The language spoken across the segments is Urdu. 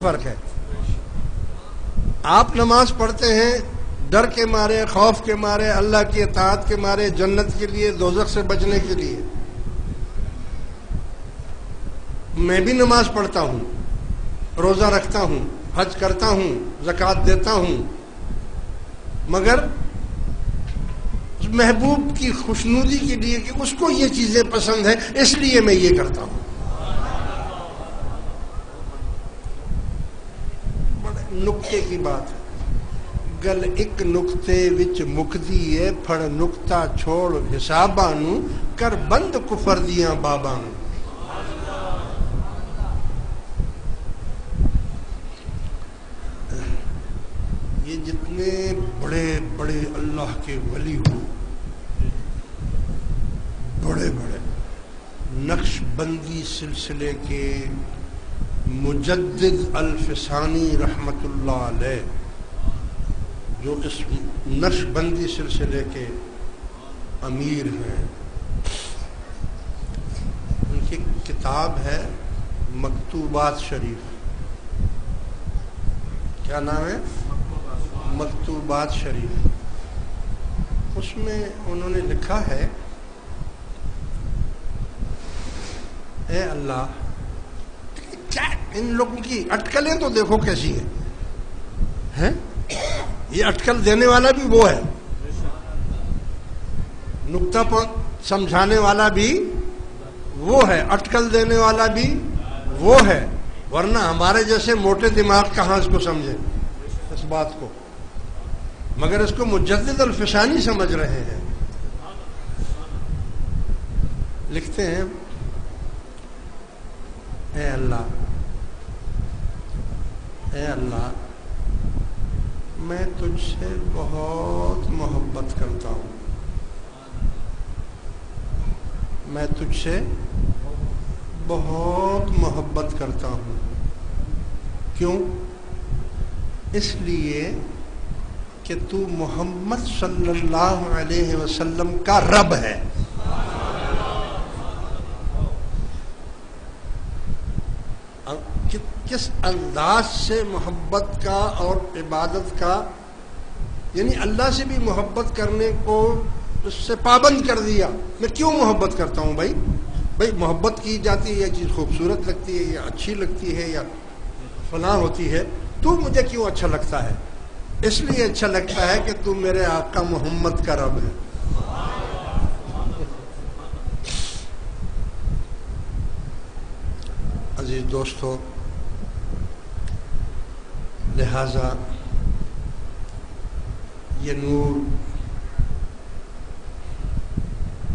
فرق ہے. آپ نماز پڑھتے ہیں ڈر کے مارے، خوف کے مارے، اللہ کی اطاعت کے مارے، جنت کے لیے، دوزخ سے بچنے کے لیے. میں بھی نماز پڑھتا ہوں، روزہ رکھتا ہوں، حج کرتا ہوں، زکوٰۃ دیتا ہوں، مگر محبوب کی خوشنودی کے لیے کہ اس کو یہ چیزیں پسند ہیں اس لیے میں یہ کرتا ہوں. بڑے نکتے کی بات ہے. گل ایک نکتے وچ مکدی ہے، پھڑ نکتا چھوڑ حساباں نو، کر بند کفر دیاں باباں نو. یہ جتنے بڑے بڑے اللہ کے ولی ہو، بڑے بڑے نقش بندی سلسلے کے مجدد الفسانی رحمت اللہ علیہ، جو اس نقش بندی سلسلے کے امیر ہیں، ان کی کتاب ہے مکتوبات شریف. کیا نام ہے؟ مکتوبات شریف. اس میں انہوں نے لکھا ہے، اے اللہ، کیا ان لوگوں کی اٹکلیں تو دیکھو کیسی ہیں. یہ اٹکل دینے والا بھی وہ ہے، نقطہ سمجھانے والا بھی وہ ہے، اٹکل دینے والا بھی وہ ہے. ورنہ ہمارے جیسے موٹے دماغ کہاں اس کو سمجھے اس بات کو، مگر اس کو مجدد الفسانی سمجھ رہے ہیں. لکھتے ہیں، اے اللہ، اے اللہ، میں تجھ سے بہت محبت کرتا ہوں. میں تجھ سے بہت محبت کرتا ہوں. کیوں؟ اس لیے کہ تو محمد صلی اللہ علیہ وسلم کا رب ہے. کس انداز سے محبت کا اور عبادت کا، یعنی اللہ سے بھی محبت کرنے کو اس سے پابند کر دیا. میں کیوں محبت کرتا ہوں بھائی محبت کی جاتی ہے، یہ چیز خوبصورت لگتی ہے یا اچھی لگتی ہے یا فلاں ہوتی ہے، تو مجھے کیوں اچھا لگتا ہے؟ اس لیے اچھا لگتا ہے کہ تو میرے آقا محمد کا رب ہے. عزیز دوستو، لہذا یہ نور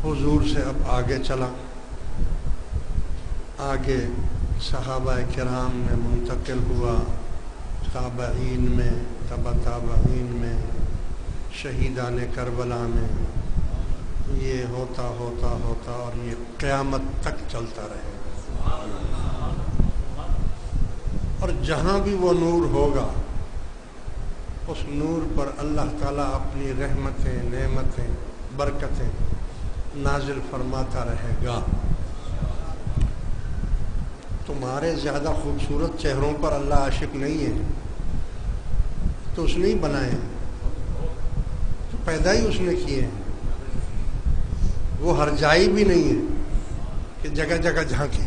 حضور سے اب آگے چلا، آگے صحابہ کرام میں منتقل ہوا، تابعین میں، تبع تابعین میں، شہیدان کربلا میں. یہ ہوتا ہوتا ہوتا اور یہ قیامت تک چلتا رہے. اور جہاں بھی وہ نور ہوگا، اس نور پر اللہ تعالیٰ اپنی رحمتیں، نعمتیں، برکتیں نازل فرماتا رہے گا. تمہارے زیادہ خوبصورت چہروں پر اللہ عاشق نہیں ہے، تو اس نے ہی بنائے ہیں، تو پیدا ہی اس نے کیے ہیں. وہ ہرجائی بھی نہیں ہے کہ جگہ جگہ جھانکے،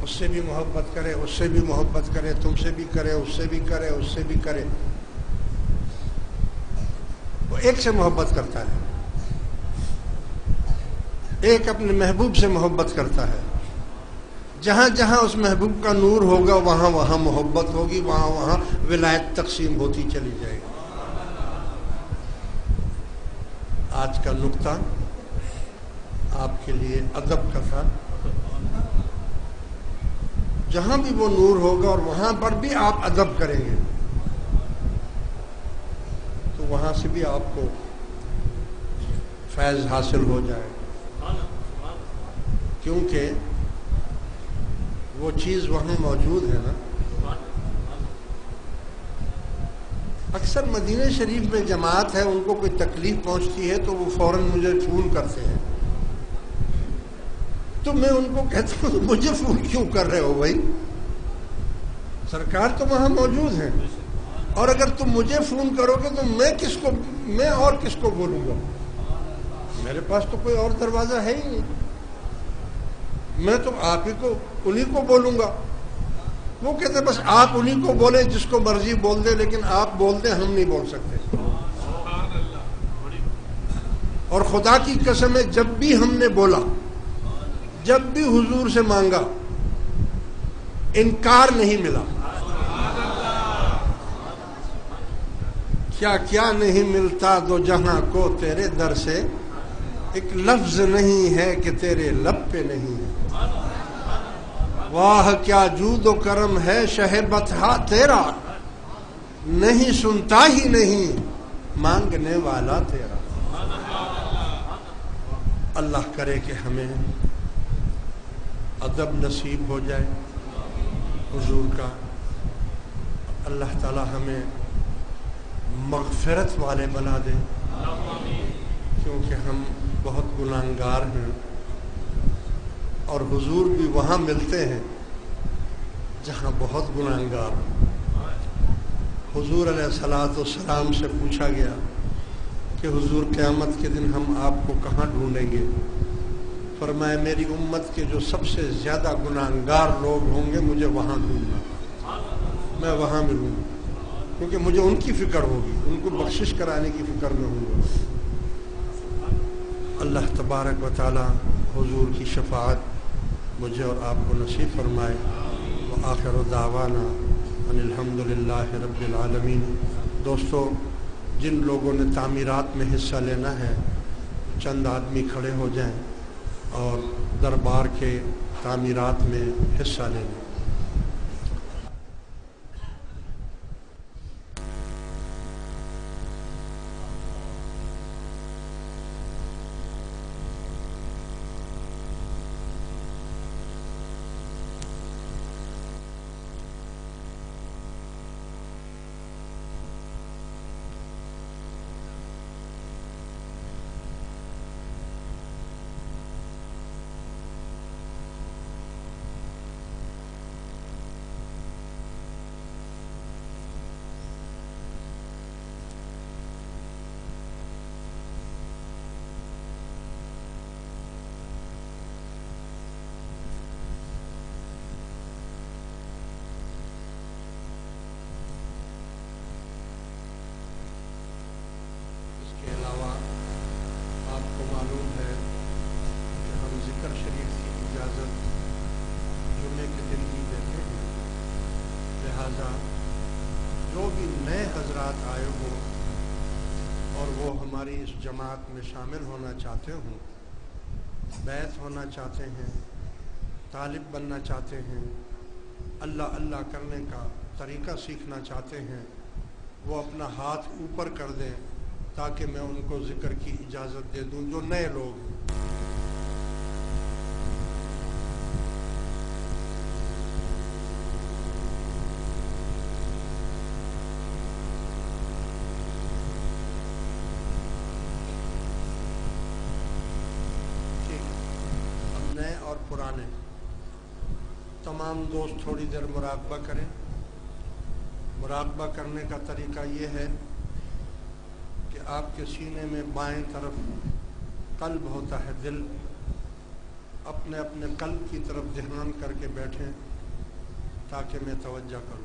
اس سے بھی محبت کرے، اس سے بھی محبت کرے، تم سے بھی کرے، اس سے بھی کرے، اس سے بھی کرے. وہ ایک سے محبت کرتا ہے، ایک اپنے محبوب سے محبت کرتا ہے. جہاں جہاں اس محبوب کا نور ہوگا وہاں وہاں محبت ہوگی، وہاں وہاں ولایت تقسیم ہوتی چلی جائے گی. آج کا نقطہ آپ کے لیے ادب کا تھا. جہاں بھی وہ نور ہوگا اور وہاں پر بھی آپ ادب کریں گے تو وہاں سے بھی آپ کو فیض حاصل ہو جائے، کیونکہ وہ چیز وہاں موجود ہے نا. اکثر مدینہ شریف میں جماعت ہے، ان کو کوئی تکلیف پہنچتی ہے تو وہ فوراً مجھے فون کرتے ہیں. تو میں ان کو کہتا ہوں مجھے فون کیوں کر رہے ہو بھائی؟ سرکار تو وہاں موجود ہیں، اور اگر تم مجھے فون کرو گے تو میں اور کس کو بولوں گا؟ میرے پاس تو کوئی اور دروازہ ہے ہی نہیں، میں تو آپ ہی کو انہیں کو بولوں گا۔ وہ کہتے بس آپ انہیں کو بولیں جس کو مرضی بول دے، لیکن آپ بول دیں، ہم نہیں بول سکتے۔ اور خدا کی قسم ہے، جب بھی ہم نے بولا، جب بھی حضور سے مانگا، انکار نہیں ملا۔ کیا کیا نہیں ملتا دو جہاں کو تیرے در سے، ایک لفظ نہیں ہے کہ تیرے لب پہ نہیں ہے۔ واہ کیا جود و کرم ہے شہ بطحا تیرا، نہیں سنتا ہی نہیں مانگنے والا تیرا۔ اللہ کرے کہ ہمیں ادب نصیب ہو جائے حضور کا، اللہ تعالی ہمیں مغفرت والے بنا دے، کیونکہ ہم بہت گناہگار ہیں، اور حضور بھی وہاں ملتے ہیں جہاں بہت گناہگار ہیں۔ حضور علیہ الصلوۃ والسلام سے پوچھا گیا کہ حضور قیامت کے دن ہم آپ کو کہاں ڈھونڈیں گے؟ فرمایا میری امت کے جو سب سے زیادہ گناہگار لوگ ہوں گے مجھے وہاں ڈھونڈنا، میں وہاں ملوں گا، کیونکہ مجھے ان کی فکر ہوگی، ان کو بخشش کرانے کی فکر میں ہوں گا۔ اللہ تبارک و تعالی حضور کی شفاعت مجھے اور آپ کو نصیب فرمائے۔ وآخر دعوانا ان الحمدللہ رب العالمین۔ دوستو، جن لوگوں نے تعمیرات میں حصہ لینا ہے چند آدمی کھڑے ہو جائیں اور دربار کے تعمیرات میں حصہ لے لیں۔ جو بھی نئے حضرات آئے ہوں اور وہ ہماری اس جماعت میں شامل ہونا چاہتے ہوں، بیعت ہونا چاہتے ہیں، طالب بننا چاہتے ہیں، اللہ اللہ کرنے کا طریقہ سیکھنا چاہتے ہیں، وہ اپنا ہاتھ اوپر کر دیں تاکہ میں ان کو ذکر کی اجازت دے دوں، جو نئے لوگ ہیں۔ اور پرانے تمام دوست تھوڑی دیر مراقبہ کریں۔ مراقبہ کرنے کا طریقہ یہ ہے کہ آپ کے سینے میں بائیں طرف قلب ہوتا ہے، دل، اپنے اپنے قلب کی طرف دھیان کر کے بیٹھیں تاکہ میں توجہ کروں۔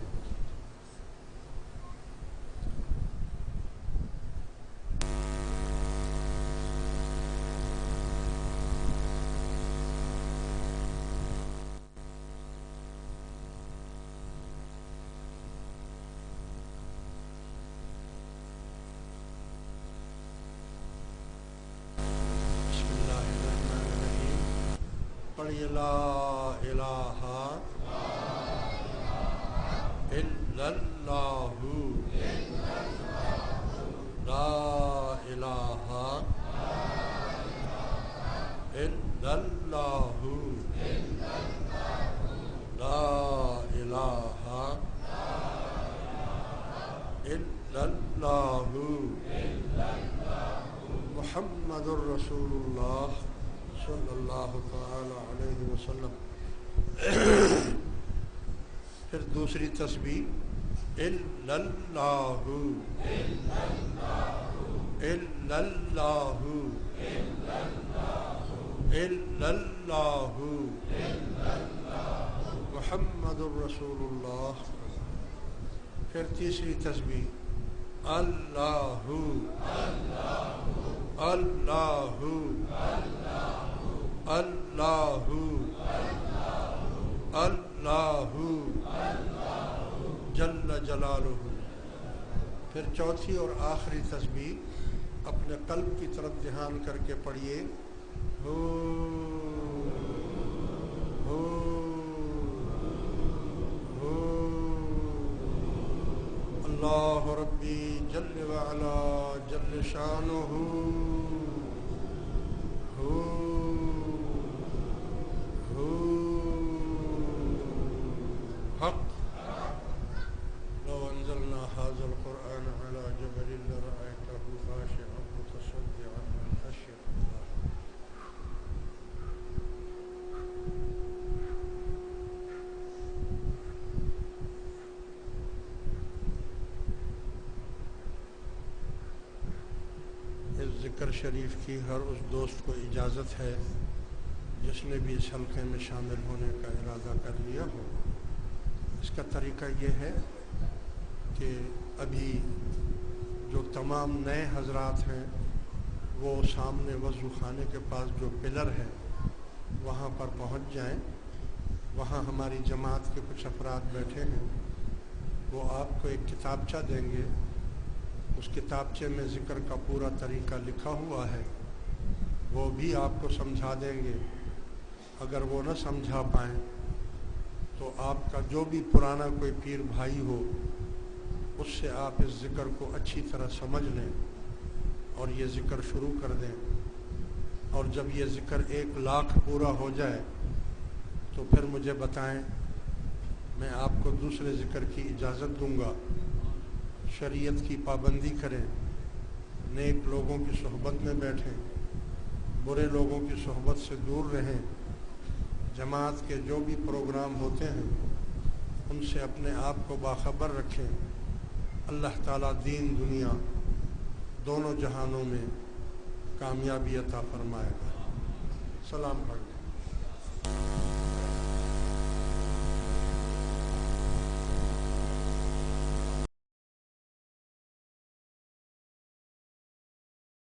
لا الہ الا اللہ لا الہ الا اللہ لا الہ الا اللہ محمد الرسول اللہ صلی اللہ تعالی علیہ وسلم۔ پھر دوسری تسبیح الا اللہ الا اللہ الا اللہ محمد الرسول اللہ. پھر تیسری تسبیح اللہ اللہ اللہ اللہ جل جلالہ. پھر چوتھی اور آخری تسبیح اپنے قلب کی طرف دھیان کر کے پڑھیے ہو ہو ہو اللہ ربی جل وعلا جل شانہ ہو حق. لو انزلنا هذا القرآن على جبل لرأيته خاشعا متصدعا من خشية الله. اس ذکر شریف کی ہر اس دوست کو اجازت ہے جس نے بھی اس حلقے میں شامل ہونے کا ارادہ کر لیا ہو. اس کا طریقہ یہ ہے کہ ابھی جو تمام نئے حضرات ہیں وہ سامنے وضو خانے کے پاس جو پلر ہے وہاں پر پہنچ جائیں. وہاں ہماری جماعت کے کچھ افراد بیٹھے ہیں، وہ آپ کو ایک کتابچہ دیں گے. اس کتابچے میں ذکر کا پورا طریقہ لکھا ہوا ہے، وہ بھی آپ کو سمجھا دیں گے. اگر وہ نہ سمجھا پائیں تو آپ کا جو بھی پرانا کوئی پیر بھائی ہو اس سے آپ اس ذکر کو اچھی طرح سمجھ لیں اور یہ ذکر شروع کر دیں. اور جب یہ ذکر 1,00,000 پورا ہو جائے تو پھر مجھے بتائیں، میں آپ کو دوسرے ذکر کی اجازت دوں گا. شریعت کی پابندی کریں، نیک لوگوں کی صحبت میں بیٹھیں، برے لوگوں کی صحبت سے دور رہیں. جماعت کے جو بھی پروگرام ہوتے ہیں ان سے اپنے آپ کو باخبر رکھیں. اللہ تعالیٰ دین دنیا دونوں جہانوں میں کامیابی عطا فرمائے گا. سلام پڑھ لیں.